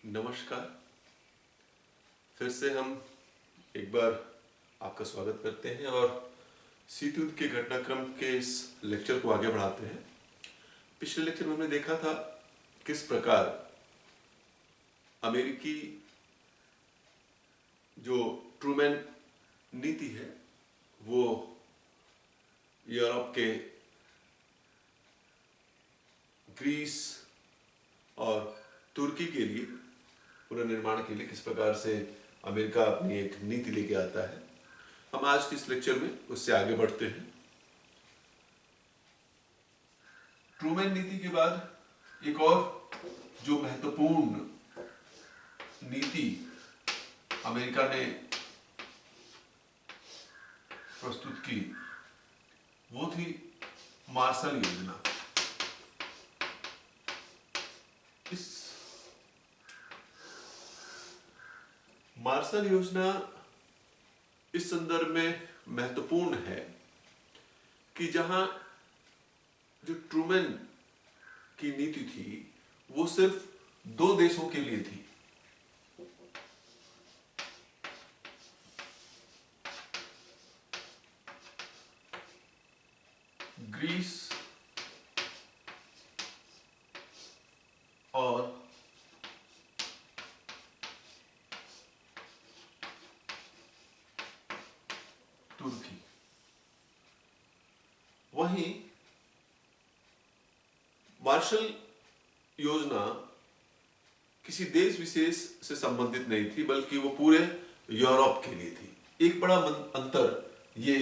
नमस्कार। फिर से हम एक बार आपका स्वागत करते हैं और शीत युद्ध के घटनाक्रम के इस लेक्चर को आगे बढ़ाते हैं। पिछले लेक्चर में हमने देखा था किस प्रकार अमेरिकी जो ट्रूमैन नीति है वो यूरोप के ग्रीस और तुर्की के लिए पुनर्निर्माण के लिए किस प्रकार से अमेरिका अपनी एक नीति लेके आता है। हम आज के इस लेक्चर में उससे आगे बढ़ते हैं। ट्रूमैन नीति के बाद एक और जो महत्वपूर्ण नीति अमेरिका ने प्रस्तुत की वो थी मार्शल योजना। इस मार्शल योजना इस संदर्भ में महत्वपूर्ण है कि जहां जो ट्रूमैन की नीति थी वो सिर्फ दो देशों के लिए थी, ग्रीस और तुर्की। वहीं मार्शल योजना किसी देश विशेष से संबंधित नहीं थी बल्कि वो पूरे यूरोप के लिए थी। एक बड़ा अंतर ये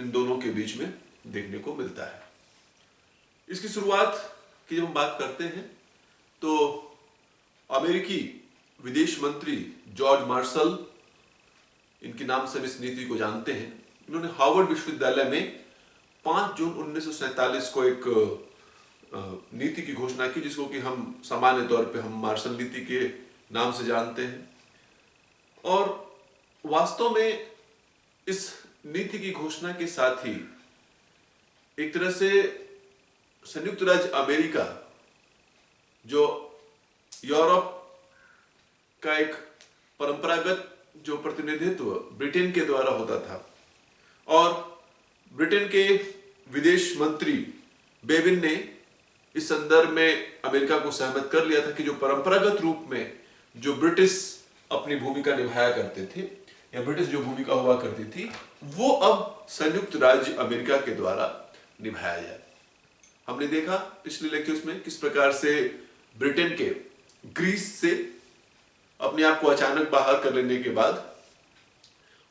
इन दोनों के बीच में देखने को मिलता है। इसकी शुरुआत की जब हम बात करते हैं तो अमेरिकी विदेश मंत्री जॉर्ज मार्शल, इनके नाम से हम इस नीति को जानते हैं, इन्होंने हार्वर्ड विश्वविद्यालय में 5 जून 1947 को एक नीति की घोषणा की जिसको कि हम सामान्य तौर पे हम मार्शल नीति के नाम से जानते हैं। और वास्तव में इस नीति की घोषणा के साथ ही एक तरह से संयुक्त राज्य अमेरिका जो यूरोप का एक परंपरागत जो प्रतिनिधित्व ब्रिटेन के द्वारा होता था और ब्रिटेन के विदेश मंत्री बेविन ने इस संदर्भ में अमेरिका को सहमत कर लिया था कि जो परंपरागत रूप में जो ब्रिटिश अपनी भूमिका निभाया करते थे या ब्रिटिश जो भूमिका हुआ करती थी वो अब संयुक्त राज्य अमेरिका के द्वारा निभाया जाए। हमने देखा पिछले लेक्चर्स में किस प्रकार से ब्रिटेन के ग्रीस से अपने आप को अचानक बाहर कर लेने के बाद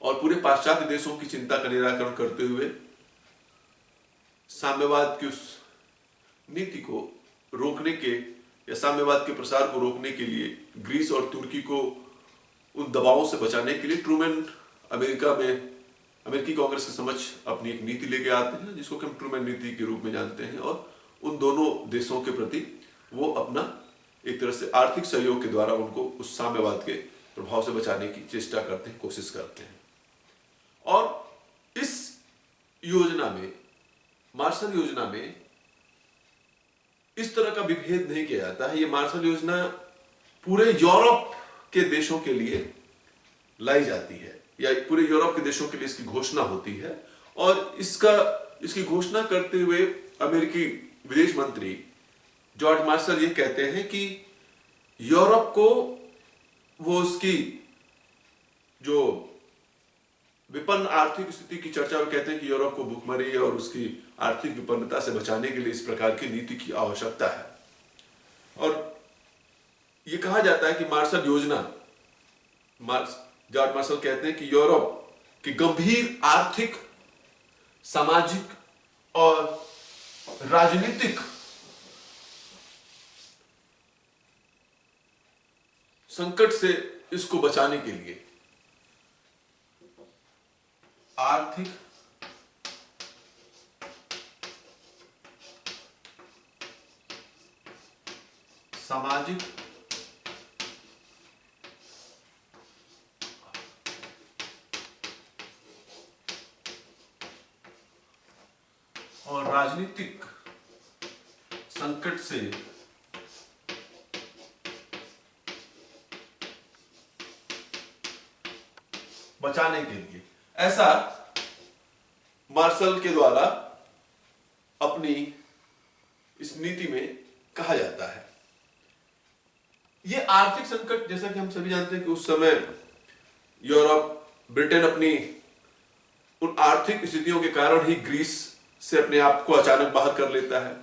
और पूरे पाश्चात्य देशों की चिंता का निराकरण करते हुए साम्यवाद की उस नीति को रोकने के या साम्यवाद के प्रसार को रोकने के लिए ग्रीस और तुर्की को उन दबावों से बचाने के लिए ट्रूमैन अमेरिका में अमेरिकी कांग्रेस के समक्ष अपनी एक नीति लेके आते हैं जिसको हम ट्रूमैन नीति के रूप में जानते हैं। और उन दोनों देशों के प्रति वो अपना एक तरह से आर्थिक सहयोग के द्वारा उनको उस साम्यवाद के प्रभाव से बचाने की चेष्टा करते हैं, कोशिश करते हैं। और इस योजना में, मार्शल योजना में इस तरह का विभेद नहीं किया जाता है। ये मार्शल योजना पूरे यूरोप के देशों के लिए लाई जाती है या पूरे यूरोप के देशों के लिए इसकी घोषणा होती है। और इसकी घोषणा करते हुए अमेरिकी विदेश मंत्री जॉर्ज मार्शल ये कहते हैं कि यूरोप को वो उसकी जो विपन्न आर्थिक स्थिति की चर्चा वो कहते हैं कि यूरोप को भुखमरी और उसकी आर्थिक विपन्नता से बचाने के लिए इस प्रकार की नीति की आवश्यकता है। और ये कहा जाता है कि मार्शल योजना, जॉर्ज मार्शल कहते हैं कि यूरोप की गंभीर आर्थिक, सामाजिक और राजनीतिक संकट से इसको बचाने के लिए आर्थिक, सामाजिक और राजनीतिक संकट से बचाने के लिए, ऐसा मार्शल के द्वारा अपनी इस नीति में कहा जाता है। यह आर्थिक संकट, जैसा कि हम सभी जानते हैं कि उस समय यूरोप, ब्रिटेन अपनी उन आर्थिक स्थितियों के कारण ही ग्रीस से अपने आप को अचानक बाहर कर लेता है।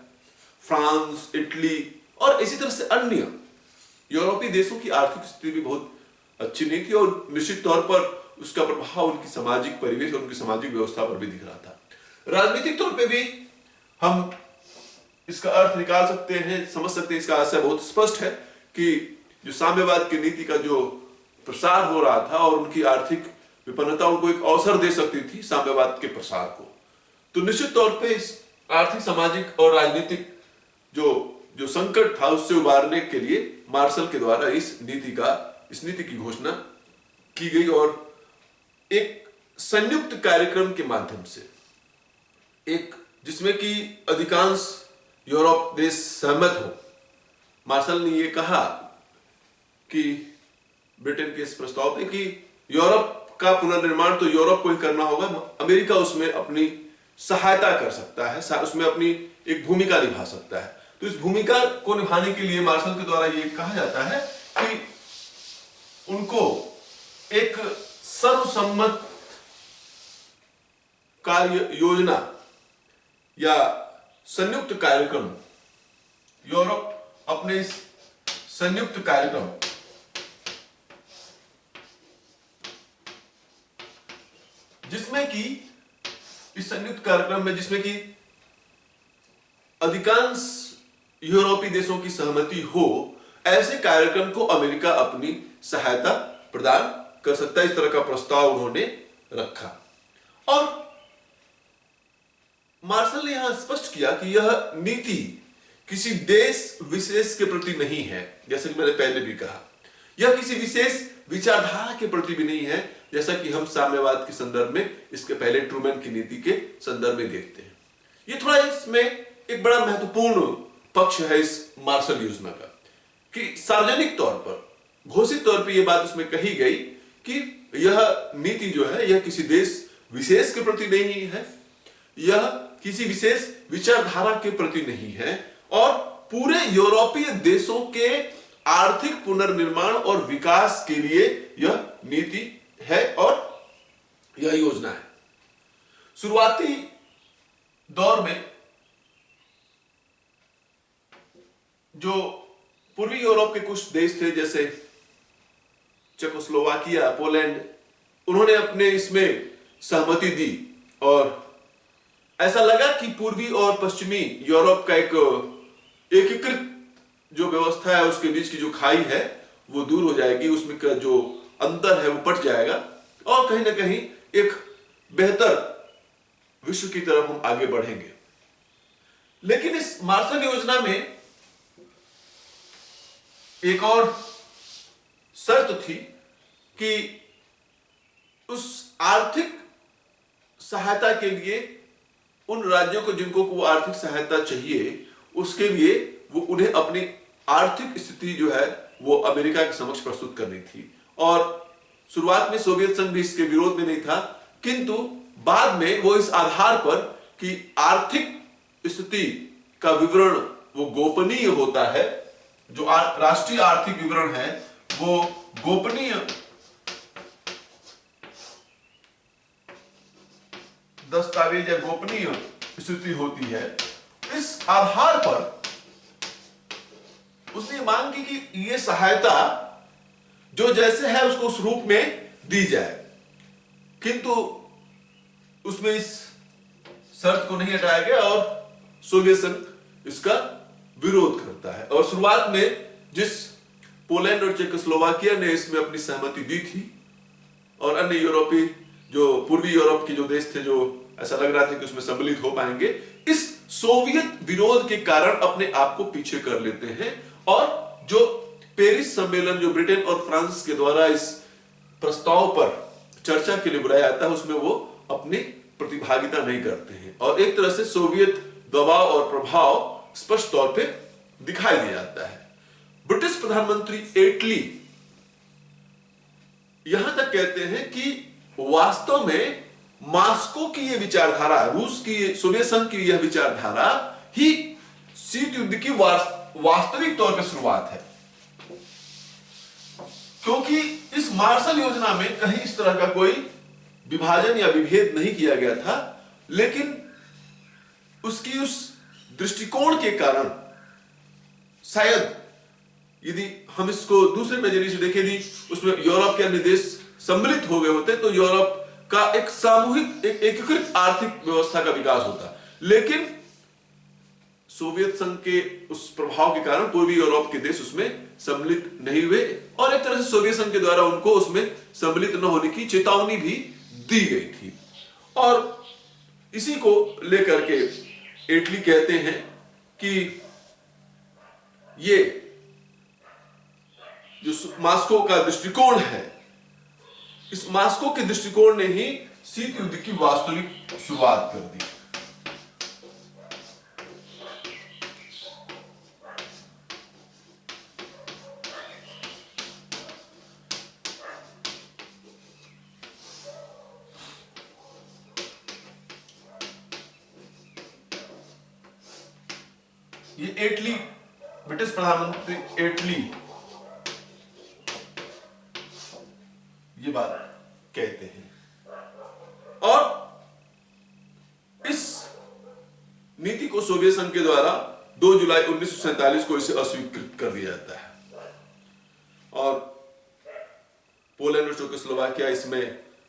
फ्रांस, इटली और इसी तरह से अन्य यूरोपीय देशों की आर्थिक स्थिति भी बहुत अच्छी नहीं थी और निश्चित तौर पर उसका प्रभाव उनकी सामाजिक परिवेश और उनकी सामाजिक व्यवस्था पर भी दिख रहा था। राजनीतिक तौर पे भी हम इसका अर्थ निकाल सकते हैं, समझ सकते हैं। इसका आशय बहुत स्पष्ट है कि जो साम्यवाद की नीति का जो प्रसार हो रहा था और उनकी आर्थिक विपन्नता उनको एक अवसर दे सकती थी साम्यवाद के प्रसार को, तो निश्चित तौर पे इस आर्थिक, सामाजिक और राजनीतिक जो संकट था उससे उबारने के लिए मार्शल के द्वारा इस नीति की घोषणा की गई और एक संयुक्त कार्यक्रम के माध्यम से, एक जिसमें कि अधिकांश यूरोप देश सहमत हो, मार्शल ने यह कहा कि ब्रिटेन के इस प्रस्ताव पे कि यूरोप का पुनर्निर्माण तो यूरोप को ही करना होगा, अमेरिका उसमें अपनी सहायता कर सकता है, उसमें अपनी एक भूमिका निभा सकता है। तो इस भूमिका को निभाने के लिए मार्शल के द्वारा यह कहा जाता है कि उनको एक सर्वसम्मत कार्य योजना या संयुक्त कार्यक्रम, यूरोप अपने इस संयुक्त कार्यक्रम जिसमें कि इस संयुक्त कार्यक्रम में जिसमें कि अधिकांश यूरोपीय देशों की सहमति हो, ऐसे कार्यक्रम को अमेरिका अपनी सहायता प्रदान कर सकता है। इस तरह का प्रस्ताव उन्होंने रखा और मार्शल ने यहां स्पष्ट किया कि यह नीति किसी देश विशेष के प्रति नहीं है, जैसे कि मैंने पहले भी कहा। यह किसी विशेष विचारधारा के प्रति भी नहीं है, जैसा कि हम साम्यवाद के संदर्भ में इसके पहले ट्रूमैन की नीति के संदर्भ में देखते हैं। यह थोड़ा इसमें एक बड़ा महत्वपूर्ण पक्ष है इस मार्शल योजना का कि सार्वजनिक तौर पर, घोषित तौर पर यह बात उसमें कही गई कि यह नीति जो है यह किसी देश विशेष के प्रति नहीं है, यह किसी विशेष विचारधारा के प्रति नहीं है और पूरे यूरोपीय देशों के आर्थिक पुनर्निर्माण और विकास के लिए यह नीति है और यह योजना है। शुरुआती दौर में जो पूर्वी यूरोप के कुछ देश थे जैसे चेकोस्लोवाकिया, पोलैंड, उन्होंने अपने इसमें सहमति दी और ऐसा लगा कि पूर्वी और पश्चिमी यूरोप का एक एकीकृत जो व्यवस्था है उसके बीच की जो खाई है वो दूर हो जाएगी, उसमें का जो अंतर है वो पट जाएगा और कहीं ना कहीं एक बेहतर विश्व की तरफ हम आगे बढ़ेंगे। लेकिन इस मार्शल योजना में एक और शर्त थी कि उस आर्थिक सहायता के लिए उन राज्यों को जिनको को आर्थिक सहायता चाहिए उसके लिए वो उन्हें अपनी आर्थिक स्थिति जो है वो अमेरिका के समक्ष प्रस्तुत करनी थी और शुरुआत में सोवियत संघ भी इसके विरोध में नहीं था, किंतु बाद में वो इस आधार पर कि आर्थिक स्थिति का विवरण वो गोपनीय होता है, जो राष्ट्रीय आर्थिक विवरण है वो गोपनीय दस्तावेज या गोपनीय स्थिति होती है। इस आधार पर उसने मांग की कि ये सहायता जो जैसे है उसको उस रूप में दी जाए, किंतु उसमें इस शर्त को नहीं हटाया गया और सोवियत संघ इसका विरोध करता है। और शुरुआत में जिस पोलैंड और चेकोस्लोवाकिया ने इसमें अपनी सहमति दी थी और अन्य यूरोपीय जो पूर्वी यूरोप के जो देश थे जो ऐसा लग रहा था कि उसमें सम्मिलित हो पाएंगे, इस सोवियत विरोध के कारण अपने आप को पीछे कर लेते हैं और जो पेरिस सम्मेलन जो ब्रिटेन और फ्रांस के द्वारा इस प्रस्ताव पर चर्चा के लिए बुलाया जाता है उसमें वो अपनी प्रतिभागिता नहीं करते हैं और एक तरह से सोवियत दबाव और प्रभाव स्पष्ट तौर पे दिखाई दे जाता है। ब्रिटिश प्रधानमंत्री एटली यहां तक कहते हैं कि वास्तव में मास्को की यह विचारधारा, रूस की, सोवियत संघ की यह विचारधारा ही शीत युद्ध की वास्तविक तौर पर शुरुआत है। क्योंकि इस मार्शल योजना में कहीं इस तरह का कोई विभाजन या विभेद नहीं किया गया था, लेकिन उसकी उस दृष्टिकोण के कारण शायद यदि हम इसको दूसरे नजरिए से देखें, यदि उसमें यूरोप के अन्य देश सम्मिलित हो गए होते तो यूरोप का एक सामूहिक, एक एकीकृत आर्थिक व्यवस्था का विकास होता। लेकिन सोवियत संघ के उस प्रभाव के कारण कोई भी यूरोप के देश उसमें सम्मिलित नहीं हुए, और एक तरह से सोवियत संघ के द्वारा उनको उसमें सम्मिलित न होने की चेतावनी भी दी गई थी। और इसी को लेकर के इटली कहते हैं कि ये जो मास्को का दृष्टिकोण है, इस मास्को के दृष्टिकोण ने ही शीत युद्ध की वास्तविक शुरुआत कर दी। ये इटली, ब्रिटिश प्रधानमंत्री इटली ये बात कहते हैं। और इस नीति को सोवियत संघ के द्वारा 2 जुलाई 1947 को इसे अस्वीकृत कर दिया जाता है। और पोलैंड और चेकोस्लोवाकिया इसमें,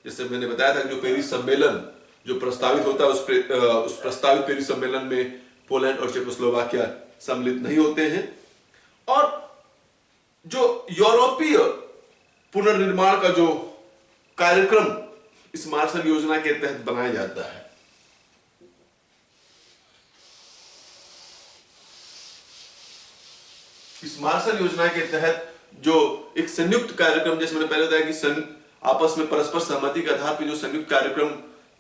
जैसे मैंने बताया था, जो पेरिस सम्मेलन जो प्रस्तावित होता है, उस प्रस्तावित पेरिस सम्मेलन में पोलैंड और चेकोस्लोवाकिया सम्मिलित नहीं होते हैं। और जो यूरोपीय पुनर्निर्माण का जो कार्यक्रम इस मार्शल योजना के तहत बनाया जाता है, इस मार्शल योजना के तहत जो एक संयुक्त कार्यक्रम, जैसे मैंने पहले बताया कि आपस में परस्पर सहमति के आधार पर जो संयुक्त कार्यक्रम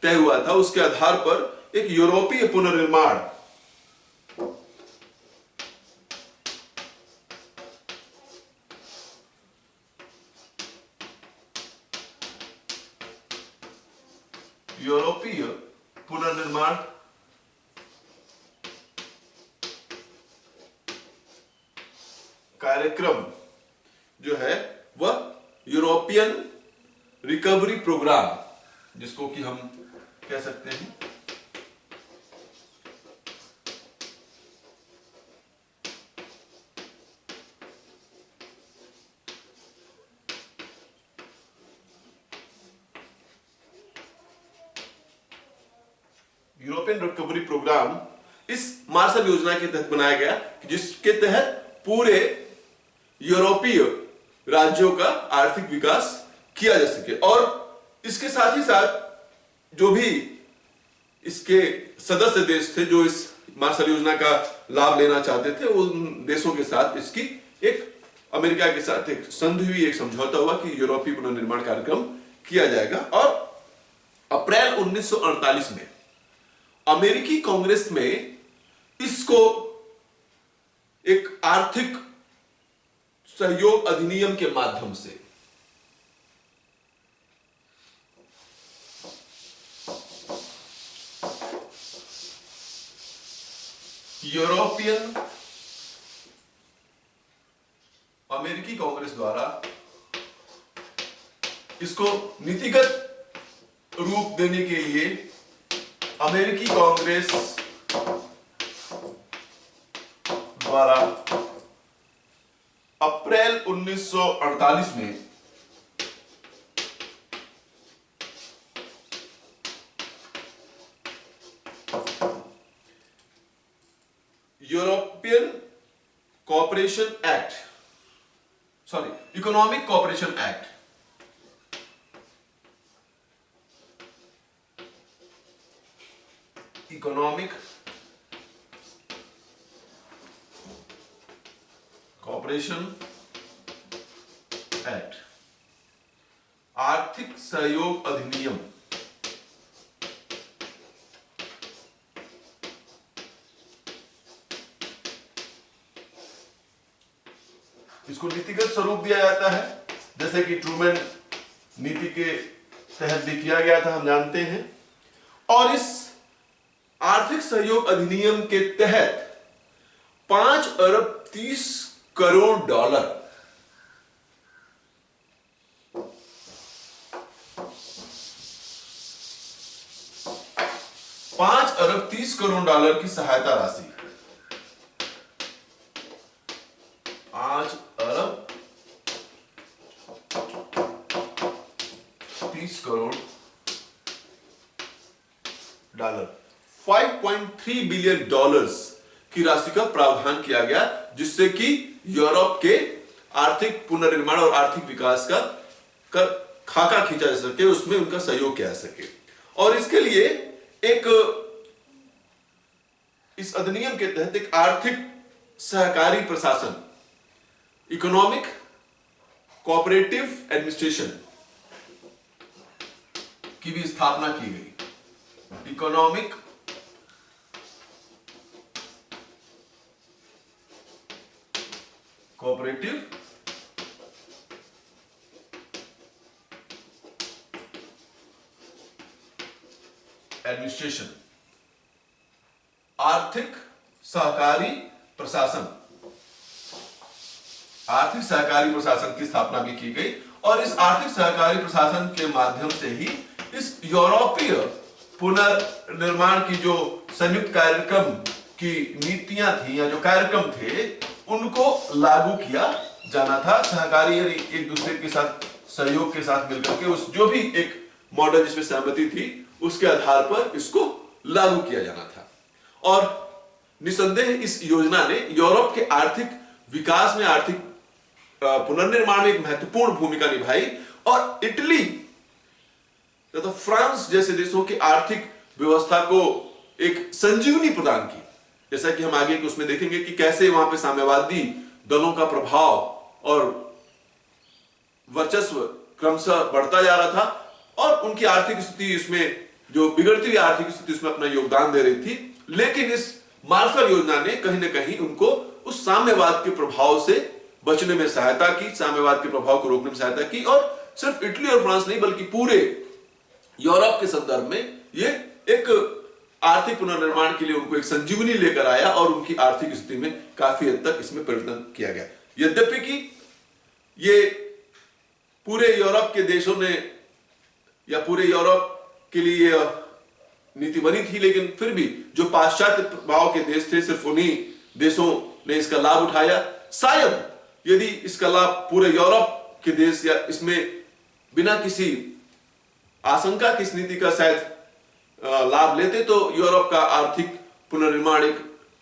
तय हुआ था, उसके आधार पर एक यूरोपीय पुनर्निर्माण कार्यक्रम जो है वह यूरोपियन रिकवरी प्रोग्राम, जिसको कि हम कह सकते हैं यूरोपियन रिकवरी प्रोग्राम, इस मार्शल योजना के तहत बनाया गया, जिसके तहत पूरे यूरोपीय राज्यों का आर्थिक विकास किया जा सके। और इसके साथ ही साथ जो भी इसके सदस्य देश थे जो इस मार्शल योजना का लाभ लेना चाहते थे, उन देशों के साथ इसकी एक, अमेरिका के साथ एक संधि हुई, एक समझौता हुआ कि यूरोपीय पुनर्निर्माण कार्यक्रम किया जाएगा। और अप्रैल 1948 में अमेरिकी कांग्रेस में इसको एक आर्थिक सहयोग अधिनियम के माध्यम से यूरोपियन अमेरिकी कांग्रेस द्वारा इसको नीतिगत रूप देने के लिए अमेरिकी कांग्रेस द्वारा अप्रैल 1948 में European cooperation act, economic cooperation act, economic cooperation act, आर्थिक सहयोग अधिनियम, इसको नीतिगत स्वरूप दिया जाता है, जैसे कि ट्रूमैन नीति के तहत भी किया गया था, हम जानते हैं। और इस आर्थिक सहयोग अधिनियम के तहत 5 अरब 30 करोड़ डॉलर $5 अरब 30 करोड़ की सहायता राशि, 5 अरब 30 करोड़, 5.3 बिलियन डॉलर्स की राशि का प्रावधान किया गया, जिससे कि यूरोप के आर्थिक पुनर्निर्माण और आर्थिक विकास का खाका खींचा जा सके, उसमें उनका सहयोग किया जा सके। और इसके लिए इस अधिनियम के तहत एक आर्थिक सहकारी प्रशासन, इकोनॉमिक कोऑपरेटिव एडमिनिस्ट्रेशन की भी स्थापना की गई। इकोनॉमिक कोऑपरेटिव एडमिनिस्ट्रेशन, आर्थिक सहकारी प्रशासन, आर्थिक सहकारी प्रशासन की स्थापना भी की गई। और इस आर्थिक सहकारी प्रशासन के माध्यम से ही इस यूरोपीय पुनर्निर्माण की जो संयुक्त कार्यक्रम की नीतियां थी या जो कार्यक्रम थे, उनको लागू किया जाना था। सहकारी एक दूसरे के साथ सहयोग के साथ मिलकर के उस जो भी एक मॉडल जिसमें सहमति थी, उसके आधार पर इसको लागू किया जाना था। और निसंदेह इस योजना ने यूरोप के आर्थिक विकास में, आर्थिक पुनर्निर्माण में एक महत्वपूर्ण भूमिका निभाई। और इटली तथा फ्रांस जैसे देशों की आर्थिक व्यवस्था को एक संजीवनी प्रदान की। जैसा कि हम आगे उसमें देखेंगे कि कैसे वहां पे साम्यवादी दलों का प्रभाव और वर्चस्व क्रमशः बढ़ता जा रहा था, और उनकी आर्थिक स्थिति इसमें, जो बिगड़ती हुई आर्थिक स्थिति, उसमें अपना योगदान दे रही थी। लेकिन इस मार्शल योजना ने कहीं ना कहीं उनको उस साम्यवाद के प्रभाव से बचने में सहायता की, साम्यवाद के प्रभाव को रोकने में सहायता की। और सिर्फ इटली और फ्रांस नहीं, बल्कि पूरे यूरोप के संदर्भ में ये एक आर्थिक पुनर्निर्माण के लिए उनको एक संजीवनी लेकर आया, और उनकी आर्थिक स्थिति में काफी हद तक इसमें परिवर्तन किया गया। यद्यपि कि ये पूरे यूरोप के देशों ने या पूरे यूरोप के लिए नीति बनी थी, लेकिन फिर भी जो पाश्चात्य प्रभाव के देश थे, सिर्फ उन्हीं देशों ने इसका लाभ उठाया। शायद यदि इसका लाभ पूरे यूरोप के देश या इसमें बिना किसी आशंका की इस नीति का शायद लाभ लेते, तो यूरोप का आर्थिक पुनर्निर्माण एक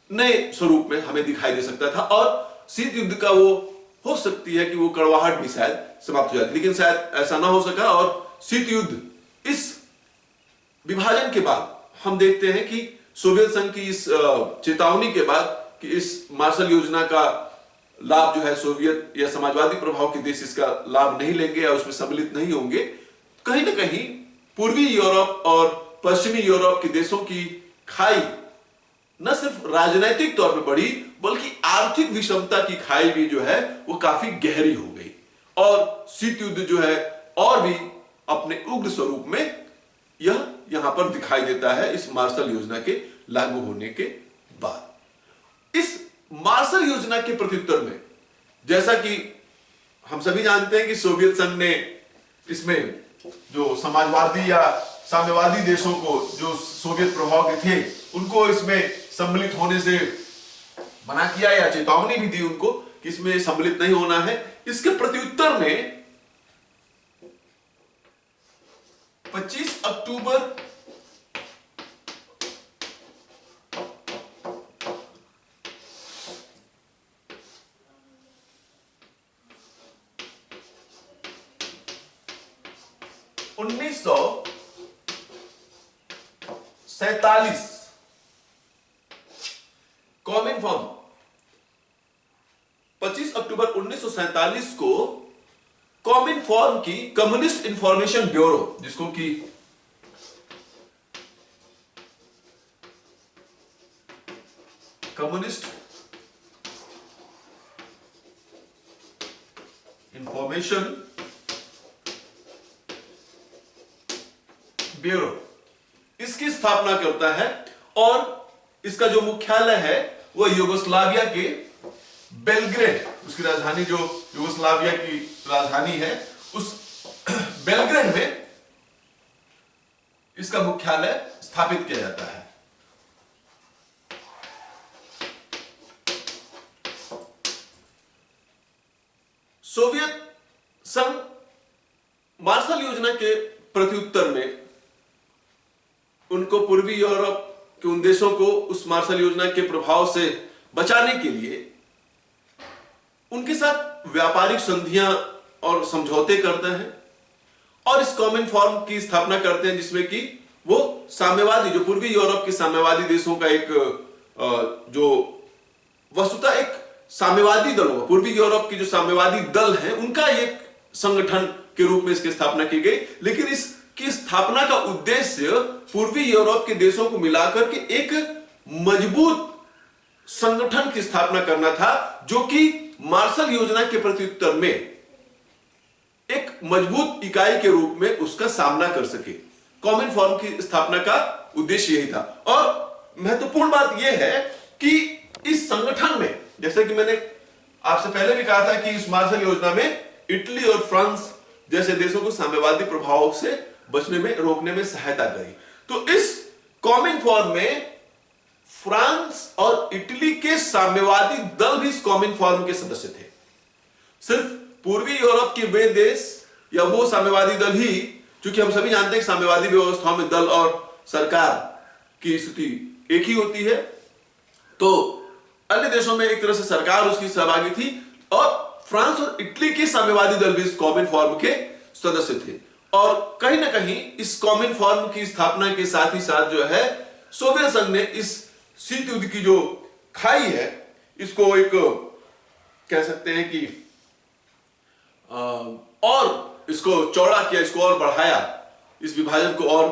नए स्वरूप में हमें दिखाई दे सकता था, और शीत युद्ध का वो हो सकती है कि वो कड़वाहट भी शायद समाप्त हो जाती, लेकिन शायद ऐसा ना हो सका। और शीत युद्ध, इस विभाजन के बाद हम देखते हैं कि सोवियत संघ की इस चेतावनी के बाद कि इस मार्शल योजना का लाभ जो है सोवियत या समाजवादी प्रभाव के देश इसका लाभ नहीं लेंगे या उसमें सम्मिलित नहीं होंगे, कहीं ना कहीं पूर्वी यूरोप और पश्चिमी यूरोप के देशों की खाई न सिर्फ राजनीतिक तौर पर बढ़ी, बल्कि आर्थिक विषमता की खाई भी जो है वो काफी गहरी हो गई। और शीत युद्ध जो है और भी अपने उग्र स्वरूप में यह यहां पर दिखाई देता है इस मार्शल योजना के लागू होने के बाद। इस मार्शल योजना के प्रत्युत्तर में, जैसा कि हम सभी जानते हैं कि सोवियत संघ ने इसमें जो समाजवादी या साम्यवादी देशों को, जो सोवियत प्रभाव के थे, उनको इसमें सम्मिलित होने से मना किया या चेतावनी भी दी उनको कि इसमें सम्मिलित नहीं होना है। इसके प्रत्युत्तर में 25 अक्टूबर 1947 कॉमिनफॉर्म 25 अक्टूबर 1947 को कॉमिनफॉर्म की कम्युनिस्ट इंफॉर्मेशन ब्यूरो, जिसको कि कम्युनिस्ट इंफॉर्मेशन ब्यूरो, इसकी स्थापना करता है और इसका जो मुख्यालय है वह यूगोस्लाविया के बेलग्रेड, उसकी राजधानी जो यूगोस्लाविया की राजधानी है उस बेलग्रेड में इसका मुख्यालय स्थापित किया जाता है। सोवियत संघ मार्शल योजना के प्रत्युत्तर में उनको पूर्वी यूरोप के उन देशों को उस मार्शल योजना के प्रभाव से बचाने के लिए उनके साथ व्यापारिक संधियां और समझौते करते हैं और इस कॉमन फॉर्म की स्थापना करते हैं, जिसमें कि वो साम्यवादी, जो पूर्वी यूरोप के साम्यवादी देशों का एक जो वस्तुतः एक साम्यवादी दल होगा, पूर्वी यूरोप के जो साम्यवादी दल हैं उनका एक संगठन के रूप में इसकी स्थापना की गई। लेकिन इसकी स्थापना का उद्देश्य पूर्वी यूरोप के देशों को मिलाकर के एक मजबूत संगठन की स्थापना करना था, जो कि मार्शल योजना के प्रत्युत्तर में एक मजबूत इकाई के रूप में उसका सामना कर सके। कॉमन फॉर्म की स्थापना का उद्देश्य यही था। और महत्वपूर्ण बात यह है कि इस संगठन में, जैसे कि मैंने आपसे पहले भी कहा था कि इस मार्शल योजना में इटली और फ्रांस जैसे देशों को साम्यवादी प्रभाव से बचने में, रोकने में सहायता करी। तो इस कॉमन फॉर्म में फ्रांस और इटली के साम्यवादी दल भी इस कॉमन फॉर्म के सदस्य थे। सिर्फ पूर्वी यूरोप के वे देश या वो साम्यवादी दल ही, क्योंकि हम सभी जानते हैं कि साम्यवादी व्यवस्थाओं में दल और सरकार की स्थिति एक ही होती है, तो अन्य देशों में एक तरह से सरकार उसकी सहभागी थी और फ्रांस और इटली के साम्यवादी दल भी इस कॉमन फॉर्म के सदस्य थे। और कहीं ना कहीं इस कॉमन फॉर्म की स्थापना के साथ ही साथ जो है सोवियत संघ ने इस शीत युद्ध की जो खाई है इसको एक कह सकते हैं कि और इसको चौड़ा किया, इसको और बढ़ाया, इस विभाजन को और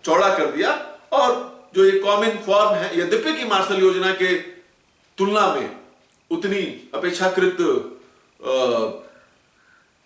चौड़ा कर दिया। और जो ये कॉमन फॉर्म है, यद्यपि की मार्शल योजना के तुलना में उतनी अपेक्षाकृत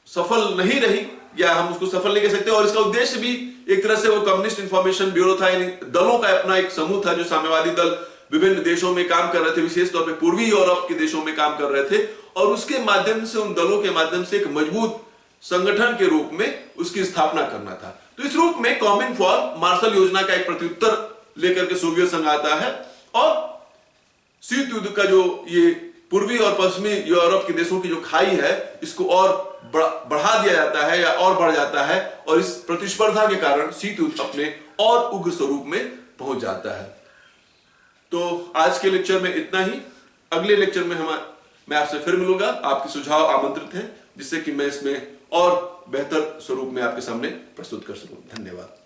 सफल नहीं रही, या हम उसको सफल नहीं कह सकते, और इसका उद्देश्य भी एक तरह से वो कम्युनिस्ट इंफॉर्मेशन ब्यूरो था, यानी दलों का अपना एक समूह था जो साम्यवादी दल विभिन्न देशों में काम कर रहे थे, विशेष तौर पे पूर्वी यूरोप के देशों में काम कर रहे थे, और उसके माध्यम से, उन दलों के माध्यम से एक मजबूत संगठन के रूप में उसकी स्थापना करना था। तो इस रूप में कॉमन फॉर्म मार्शल योजना का एक प्रत्युत्तर लेकर के सोवियत संघ आता है और शीत युद्ध का जो ये पूर्वी और पश्चिमी यूरोप के देशों की जो खाई है इसको और बढ़ा दिया जाता है या और बढ़ जाता है, और इस प्रतिस्पर्धा के कारण शीत युद्ध अपने और उग्र स्वरूप में पहुंच जाता है। तो आज के लेक्चर में इतना ही। अगले लेक्चर में मैं आपसे फिर मिलूंगा। आपके सुझाव आमंत्रित हैं जिससे कि मैं इसमें और बेहतर स्वरूप में आपके सामने प्रस्तुत कर सकूं। धन्यवाद।